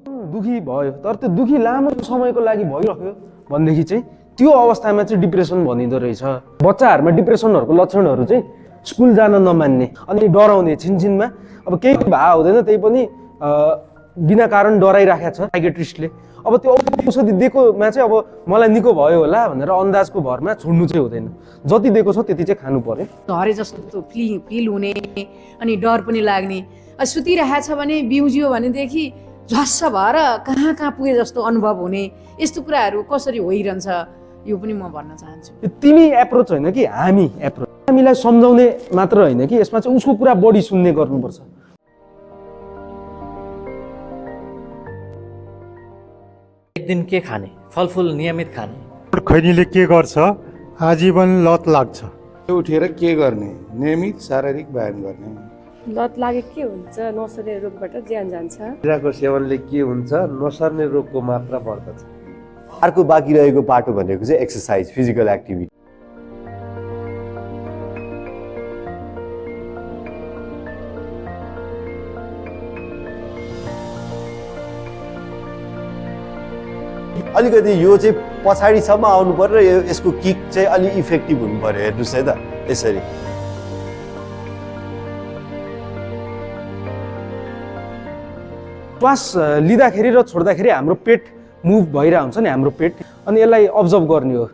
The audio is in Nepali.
दुखी भयो तर त्यो दुखी लामो समयको लागि भइरह्यो भनेदेखि चाहिँ त्यो अवस्थामा चाहिँ डिप्रेसन भनिँदो रहेछ। बच्चाहरूमा डिप्रेसनहरूको लक्षणहरू चाहिँ स्कुल जान नमान्ने अनि डराउने छिनछिनमा अब केही भए हुँदैन त्यही पनि बिना कारण डराइराखेको छ साइकेट्रिस्टले। अब त्यो औषधि दिएकोमा चाहिँ अब मलाई निको भयो होला भनेर अन्दाजको भरमा छोड्नु चाहिँ हुँदैन। जति दिएको छ त्यति चाहिँ खानु पर्यो। धरे जस्तो फिल हुने अनि डर पनि लाग्ने, सुतिरहेको छ भने बिउजियो भनेदेखि झस्स भएर कहाँ कहाँ पुगे जस्तो अनुभव हुने, यस्तो कुराहरू कसरी होइरहन्छ यो पनि म भन्न चाहन्छु। तिमी एप्रोच होइन कि हामी एप्रोच, हामीलाई सम्झाउने मात्र होइन कि यसमा चाहिँ उसको कुरा बढी सुन्ने गर्नुपर्छ। एक दिन के खाने, फलफुल नियमित खाने। खैनीले के गर्छ, आजीवन लत लाग्छ। उठेर के गर्ने, नियमित शारीरिक व्यायाम गर्ने। लत लागे के हुन्छ, नसर्ने रोगबाट ज्यान जान्छ। खिराको सेवनले के हुन्छ, नसर्ने रोगको मात्रा बढ्दछ। अर्को बाँकी रहेको बाटो भनेको चाहिँ एक्सर्साइज, फिजिकल एक्टिभिटी। अलिकति यो चाहिँ पछाडिसम्म आउनु पर्यो र यसको किक चाहिँ अलि इफेक्टिभ हुनु पर्यो। हेर्नुहोस् है त यसरी। श्वास लिँदाखेरि र छोड्दाखेरि हाम्रो पेट मुभ भइरहेको हुन्छ नि हाम्रो पेट, अनि यसलाई अब्जर्भ गर्ने हो।